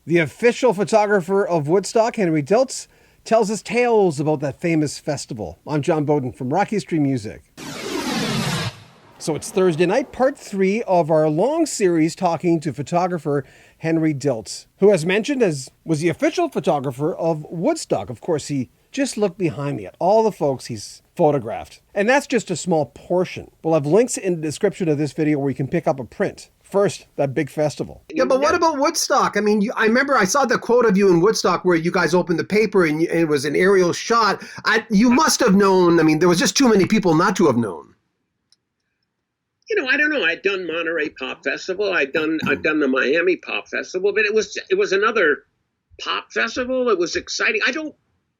The official photographer of Woodstock, Henry Diltz, tells us tales about that famous festival. I'm John Beaudin from Rock History Music. So it's Thursday night, part 3 of our long series talking to photographer Henry Diltz, who, as mentioned, was the official photographer of Woodstock. Of course, he just look behind me at all the folks he's photographed. And that's just a small portion. We'll have links in the description of this video where you can pick up a print. First, that big festival. Yeah, but what about Woodstock? I mean, I remember I saw the quote of you in Woodstock where you guys opened the paper and it was an aerial shot. You must have known. I mean, there was just too many people not to have known. You know, I don't know. I'd done Monterey Pop Festival. I'd done the Miami Pop Festival, but it was another pop festival. It was exciting.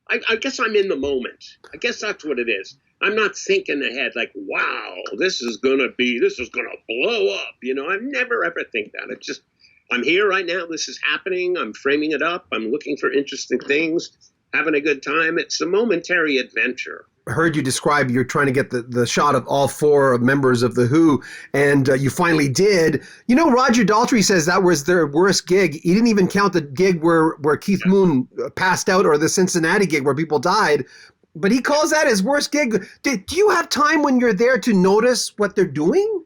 I guess I'm in the moment. I guess that's what it is. I'm not thinking ahead like, wow, this is going to blow up. You know, I never ever think that. It's just, I'm here right now. This is happening. I'm framing it up. I'm looking for interesting things, having a good time. It's a momentary adventure. I heard you describe you're trying to get the shot of all 4 members of The Who, and you finally did. You know, Roger Daltrey says that was their worst gig. He didn't even count the gig where Keith Moon passed out, or the Cincinnati gig where people died. But he calls that his worst gig. Do you have time when you're there to notice what they're doing?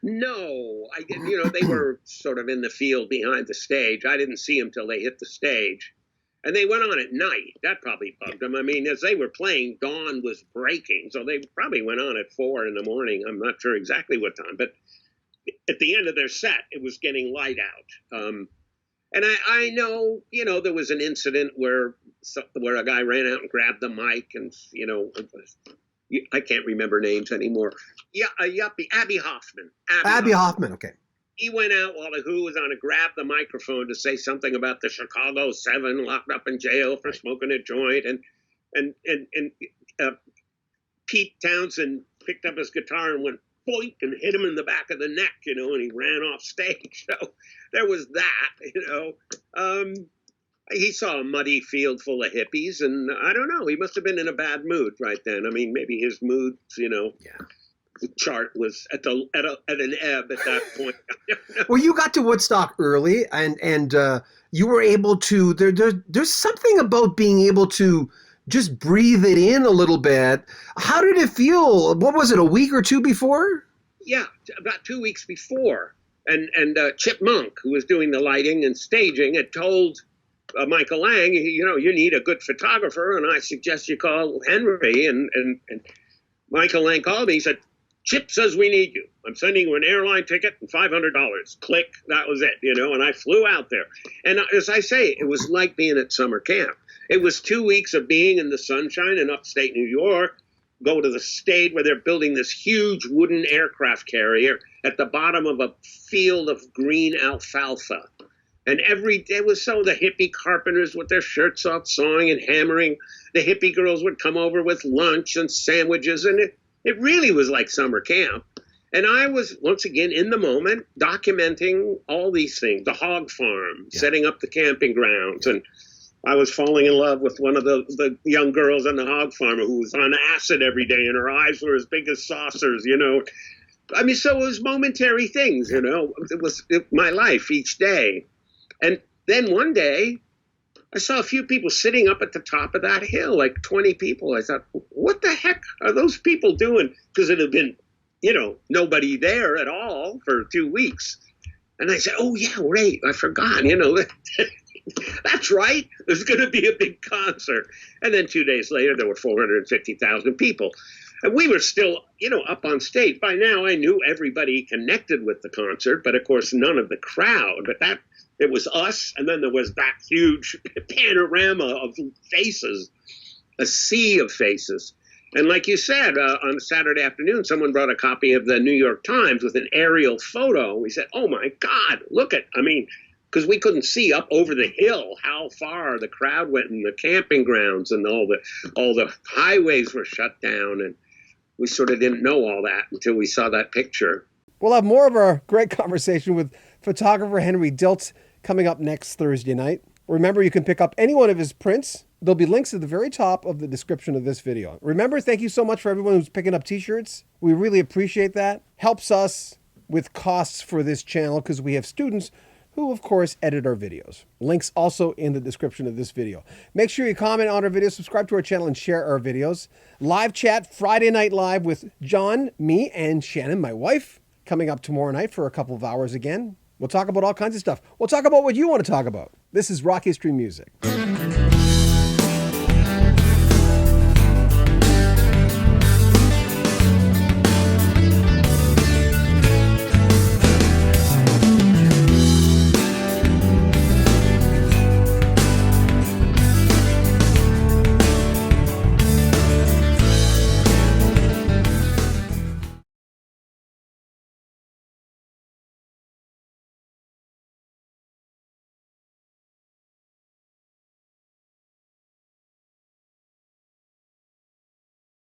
No, they were sort of in the field behind the stage. I didn't see them till they hit the stage. And they went on at night. That probably bugged them. I mean, as they were playing, dawn was breaking. So they probably went on at 4 in the morning. I'm not sure exactly what time. But at the end of their set, it was getting light out. And I know, there was an incident where a guy ran out and grabbed the mic and, I can't remember names anymore. Yeah, Abby Hoffman. Abby Hoffman, okay. He went out while The Who was on and grabbed the microphone to say something about the Chicago 7 locked up in jail for smoking a joint. And Pete Townshend picked up his guitar and went boink and hit him in the back of the neck, and he ran off stage. So there was that, he saw a muddy field full of hippies, and I don't know, he must have been in a bad mood right then. I mean, maybe his mood, the chart was at an ebb at that point. Well, you got to Woodstock early, and you were able to. There's something about being able to just breathe it in a little bit. How did it feel? What was it, a week or 2 before? Yeah, about 2 weeks before. And Chip Monk, who was doing the lighting and staging, had told Michael Lang, you need a good photographer, and I suggest you call Henry. And Michael Lang called me. He said, Chip says we need you. I'm sending you an airline ticket and $500. Click. That was it, and I flew out there. And as I say, it was like being at summer camp. It was 2 weeks of being in the sunshine in upstate New York, go to the state where they're building this huge wooden aircraft carrier at the bottom of a field of green alfalfa. And every day was so the hippie carpenters with their shirts off, sawing and hammering. The hippie girls would come over with lunch and sandwiches, and it really was like summer camp. And I was, once again, in the moment, documenting all these things, the hog farm, setting up the camping grounds. And I was falling in love with one of the young girls on the hog farm who was on acid every day, and her eyes were as big as saucers, I mean, so it was momentary things, It was my life each day. And then one day, I saw a few people sitting up at the top of that hill, like 20 people. I thought, what the heck are those people doing? Because it had been, nobody there at all for 2 weeks. And I said, oh, yeah, right. I forgot, that's right. There's going to be a big concert. And then 2 days later, there were 450,000 people. And we were still, up on stage. By now, I knew everybody connected with the concert, but of course, none of the crowd. But it was us, and then there was that huge panorama of faces, a sea of faces. And like you said, on a Saturday afternoon, someone brought a copy of the New York Times with an aerial photo. We said, oh, my God, because we couldn't see up over the hill how far the crowd went in the camping grounds, and all the highways were shut down. And we sort of didn't know all that until we saw that picture. We'll have more of our great conversation with photographer Henry Diltz coming up next Thursday night. Remember, you can pick up any one of his prints. There'll be links at the very top of the description of this video. Remember, thank you so much for everyone who's picking up t-shirts. We really appreciate that. Helps us with costs for this channel because we have students who of course edit our videos. Links also in the description of this video. Make sure you comment on our videos, subscribe to our channel, and share our videos. Live chat Friday Night Live with John, me, and Shannon, my wife, coming up tomorrow night for a couple of hours again. We'll talk about all kinds of stuff. We'll talk about what you want to talk about. This is Rock History Music.